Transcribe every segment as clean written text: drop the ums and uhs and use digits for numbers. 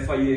FIA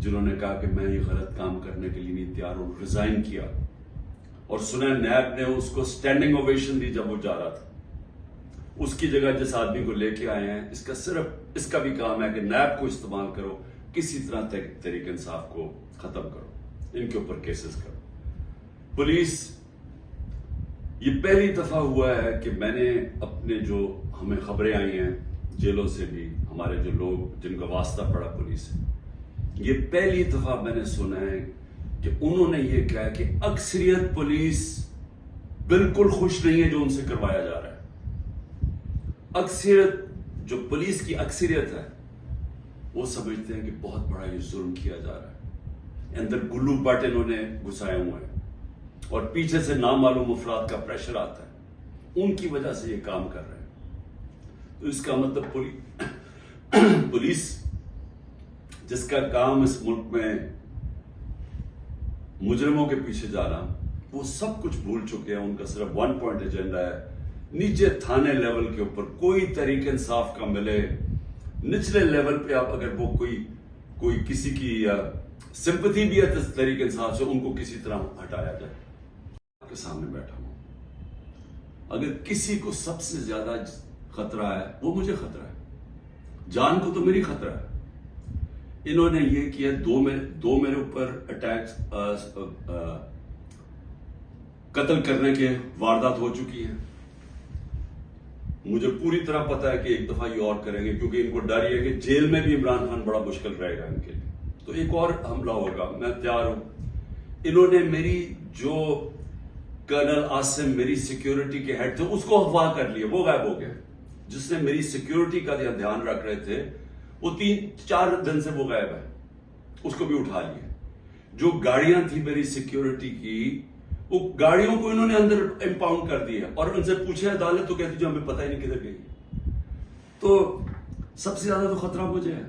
جنہوں نے کہا کہ میں یہ غلط کام کرنے کے لیے نہیں تیار ہوں، ریزائن کیا. اور سنا نیب نے اس کو اسٹینڈنگ اوویشن دی جب وہ جا رہا تھا. اس کی جگہ جس آدمی کو لے کے آئے ہیں، اس کا بھی کام ہے کہ نیب کو استعمال کرو، کسی طرح تحریک انصاف کو ختم کرو، ان کے اوپر کیسز کرو. پولیس، یہ پہلی دفعہ ہوا ہے کہ میں نے اپنے جو ہمیں خبریں آئی ہیں جیلوں سے بھی، ہمارے جو لوگ جن کا واسطہ پڑا پولیس سے، یہ پہلی دفعہ میں نے سنا ہے کہ انہوں نے یہ کہا کہ اکثریت پولیس بالکل خوش نہیں ہے جو ان سے کروایا جا رہا ہے. اکثریت، جو پولیس کی اکثریت ہے، وہ سمجھتے ہیں کہ بہت بڑا یہ ظلم کیا جا رہا ہے، اندر گلو بٹ انہوں نے گھسائے ہوئے ہیں اور پیچھے سے نامعلوم افراد کا پریشر آتا ہے، ان کی وجہ سے یہ کام کر رہے ہیں. تو اس کا مطلب پولیس جس کا کام اس ملک میں مجرموں کے پیچھے جانا، وہ سب کچھ بھول چکے ہیں. ان کا صرف 1 پوائنٹ ایجنڈا ہے، نیچے تھانے لیول کے اوپر کوئی تحریک انصاف کا ملے، نچلے لیول پہ آپ اگر وہ کوئی کسی کی سمپتھی بھی ہے تحریک انصاف سے، ان کو کسی طرح ہٹایا جائے. آپ کے سامنے بیٹھا ہوں، اگر کسی کو سب سے زیادہ خطرہ ہے وہ مجھے خطرہ ہے، جان کو تو میری خطرہ ہے. انہوں نے یہ کیا، دو میرے اوپر اٹیک، قتل کرنے کے واردات ہو چکی ہیں. مجھے پوری طرح پتا ہے کہ ایک دفعہ یہ اور کریں گے، کیونکہ ان کو ڈر یہ ہے کہ جیل میں بھی عمران خان بڑا مشکل رہے گا ان کے لیے، تو ایک اور حملہ ہوگا. میں تیار ہوں. انہوں نے میری جو کرنل عاصم میری سیکیورٹی کے ہیڈ تھے اس کو اغوا کر لیا، وہ غائب ہو گئے. جس نے میری سیکیورٹی کا دھیان رکھ رہے تھے وہ 3-4 دن سے وہ غائب ہے، اس کو بھی اٹھا لیا. جو گاڑیاں تھی میری سیکیورٹی کی، وہ گاڑیوں کو انہوں نے اندر امپاؤنڈ کر دیا اور ان سے پوچھے عدالت تو کہتی جو ہمیں پتہ ہی نہیں کدھر گئی. تو سب سے زیادہ تو خطرہ مجھے ہے.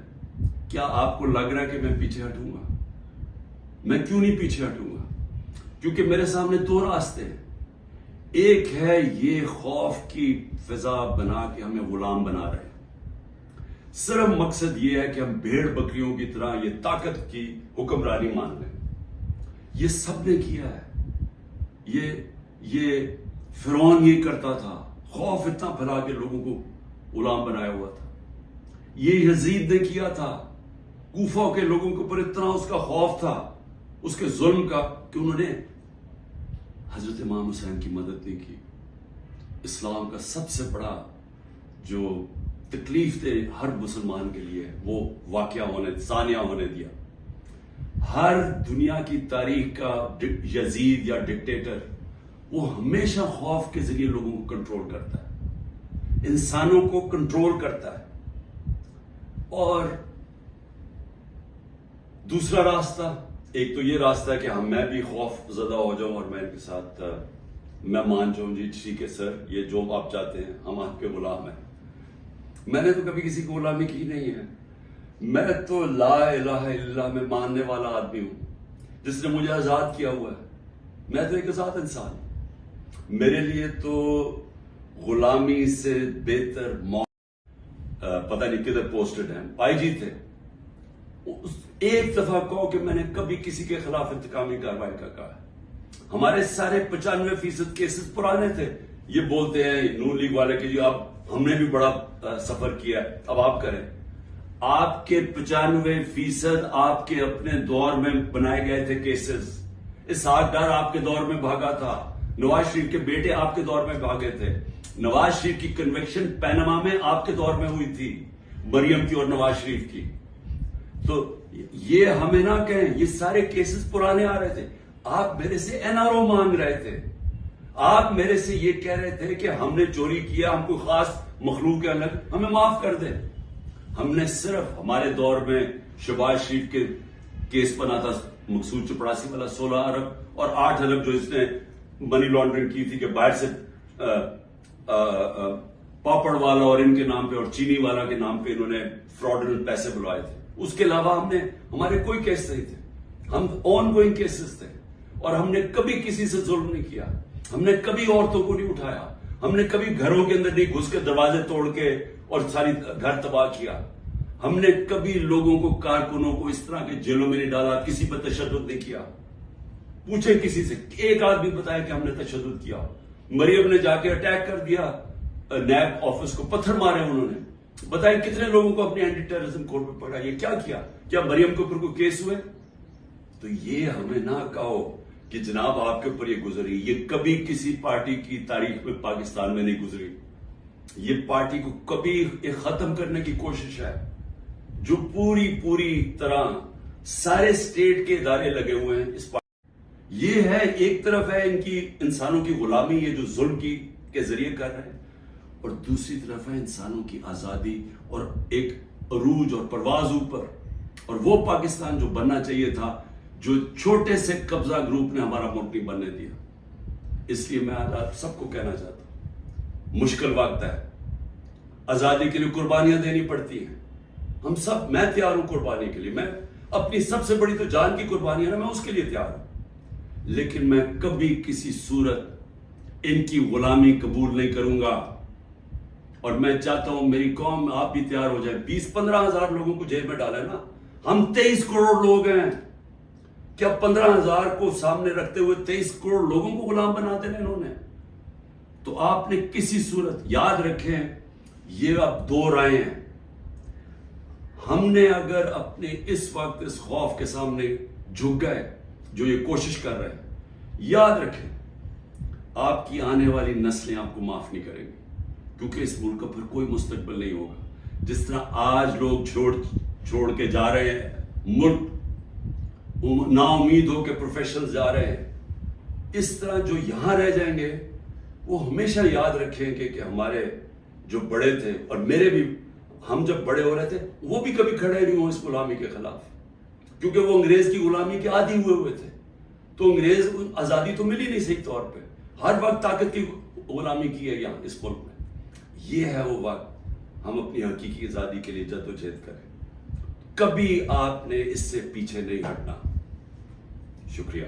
کیا آپ کو لگ رہا ہے کہ میں پیچھے ہٹوں گا؟ میں کیوں نہیں پیچھے ہٹوں گا؟ کیونکہ میرے سامنے 2 راستے ہیں. ایک ہے یہ خوف کی فضا بنا کے ہمیں غلام بنا رہے ہیں. صرف مقصد یہ ہے کہ ہم بھیڑ بکریوں کی طرح یہ طاقت کی حکمرانی مان لیں. یہ سب نے کیا ہے. یہ فرعون یہ کرتا تھا، خوف اتنا پھیلا کے لوگوں کو غلام بنایا ہوا تھا. یہ یزید نے کیا تھا، کوفہ کے لوگوں کے اوپر اتنا اس کا خوف تھا اس کے ظلم کا کہ انہوں نے حضرت امام حسین کی مدد نہیں کی. اسلام کا سب سے بڑا جو تکلیف تھے ہر مسلمان کے لیے وہ ثانیہ ہونے دیا. ہر دنیا کی تاریخ کا یزید یا ڈکٹیٹر وہ ہمیشہ خوف کے ذریعے لوگوں کو کنٹرول کرتا ہے، انسانوں کو کنٹرول کرتا ہے. اور دوسرا راستہ، ایک تو یہ راستہ ہے کہ میں بھی خوف زدہ ہو جاؤں اور میں ان کے ساتھ میں مان جاؤں، جی ٹھیک ہے سر یہ جو آپ چاہتے ہیں، ہم آپ کے غلام ہیں. میں نے تو کبھی کسی کو غلامی کی نہیں ہے. میں تو لا الہ الا اللہ میں ماننے والا آدمی ہوں جس نے مجھے آزاد کیا ہوا ہے. میں تو ایک آزاد انسان ہوں. میرے لیے تو غلامی سے بہتر پتہ نہیں کدھر پوسٹڈ ہیں، آئی جی تھے. ایک دفعہ کہو کہ میں نے کبھی کسی کے خلاف انتقامی کارروائی کا کہا ہے. ہمارے سارے 95% کیسز پرانے تھے. یہ بولتے ہیں نون لیگ والے کہ جی اب ہم نے بھی بڑا سفر کیا ہے، اب آپ کریں. آپ کے 95% آپ کے اپنے دور میں بنائے گئے تھے کیسز. اسحاق ڈار آپ کے دور میں بھاگا تھا، نواز شریف کے بیٹے آپ کے دور میں بھاگے تھے. نواز شریف کی کنوکشن پیناما میں آپ کے دور میں ہوئی تھی، مریم کی اور نواز شریف کی. تو یہ ہمیں نہ کہیں، یہ سارے کیسز پرانے آ رہے تھے. آپ میرے سے این آر او مانگ رہے تھے، آپ میرے سے یہ کہہ رہے تھے کہ ہم نے چوری کیا، ہم کوئی خاص مخلوق کے الگ، ہمیں معاف کر دیں. ہم نے صرف ہمارے دور میں شہباز شریف کے کیس بنا تھا، مقصود چپڑاسی والا 16 ارب اور 8 ارب جو اس نے منی لانڈرنگ کی تھی کہ باہر سے پاپڑ والا اور ان کے نام پہ اور چینی والا کے نام پہ انہوں نے فراڈنٹ پیسے بلوائے تھے. اس کے علاوہ ہمارے کوئی کیس نہیں تھے. ہم آن گوئنگ کیسز تھے اور ہم نے کبھی کسی سے ظلم نہیں کیا. ہم نے کبھی عورتوں کو نہیں اٹھایا. ہم نے کبھی گھروں کے اندر نہیں گھس کے دروازے توڑ کے اور ساری گھر تباہ کیا. ہم نے کبھی لوگوں کو، کارکنوں کو اس طرح کے جیلوں میں نہیں ڈالا، کسی پر تشدد نہیں کیا. پوچھیں کسی سے، ایک آدمی بتایا کہ ہم نے تشدد کیا. مریم نے جا کے اٹیک کر دیا نیب آفس کو، پتھر مارے انہوں نے. بتائیں کتنے لوگوں کو اپنے اینٹی ٹیررزم کورٹ پہ پڑھا. یہ کیا مریم کے اوپر کوئی کیس ہوئے؟ تو یہ ہمیں نہ کہو کہ جناب آپ کے اوپر یہ گزری. یہ کبھی کسی پارٹی کی تاریخ میں پاکستان میں نہیں گزری. یہ پارٹی کو کبھی ختم کرنے کی کوشش ہے، جو پوری طرح سارے اسٹیٹ کے ادارے لگے ہوئے ہیں اس پارٹی. یہ ہے ایک طرف ہے ان کی انسانوں کی غلامی، یہ جو ظلم کے ذریعے کر رہے ہیں، اور دوسری طرف ہے انسانوں کی آزادی اور ایک عروج اور پرواز اوپر. اور وہ پاکستان جو بننا چاہیے تھا، جو چھوٹے سے قبضہ گروپ نے ہمارا ملک نہیں بننے دیا. اس لیے میں آج آپ سب کو کہنا چاہتا ہوں، مشکل وقت ہے، آزادی کے لیے قربانیاں دینی پڑتی ہیں. ہم سب، میں تیار ہوں قربانی کے لیے. میں اپنی سب سے بڑی تو جان کی قربانی ہے نا، میں اس کے لیے تیار ہوں. لیکن میں کبھی کسی صورت ان کی غلامی قبول نہیں کروں گا. اور میں چاہتا ہوں میری قوم، آپ بھی تیار ہو جائیں. 20-15 ہزار لوگوں کو جیل میں ڈالے نا. ہم 23 کروڑ لوگ ہیں. کیا 15 ہزار کو سامنے رکھتے ہوئے 23 کروڑ لوگوں کو غلام بنا دینا انہوں نے؟ تو آپ نے کسی صورت یاد رکھیں، یہ اب 2 رائے ہیں. ہم نے اگر اپنے اس وقت اس خوف کے سامنے جھک گئے جو یہ کوشش کر رہے ہیں، یاد رکھیں آپ کی آنے والی نسلیں آپ کو معاف نہیں کریں گی، کیونکہ اس ملک کا پھر کوئی مستقبل نہیں ہوگا. جس طرح آج لوگ چھوڑ کے جا رہے ہیں ملک، نا امید ہو کے پروفیشنل جا رہے ہیں، اس طرح جو یہاں رہ جائیں گے وہ ہمیشہ یاد رکھیں کہ ہمارے جو بڑے تھے، اور میرے بھی، ہم جب بڑے ہو رہے تھے وہ بھی کبھی کھڑے نہیں ہوئے اس غلامی کے خلاف، کیونکہ وہ انگریز کی غلامی کے عادی ہوئے تھے. تو انگریز آزادی تو ملی نہیں صحیح طور پہ، ہر وقت طاقت کی غلامی کی ہے یہاں اس ملک میں. یہ ہے وہ وقت ہم اپنی حقیقی آزادی کے لیے جدوجہد کریں. کبھی آپ نے اس سے پیچھے نہیں ہٹنا. شکریہ.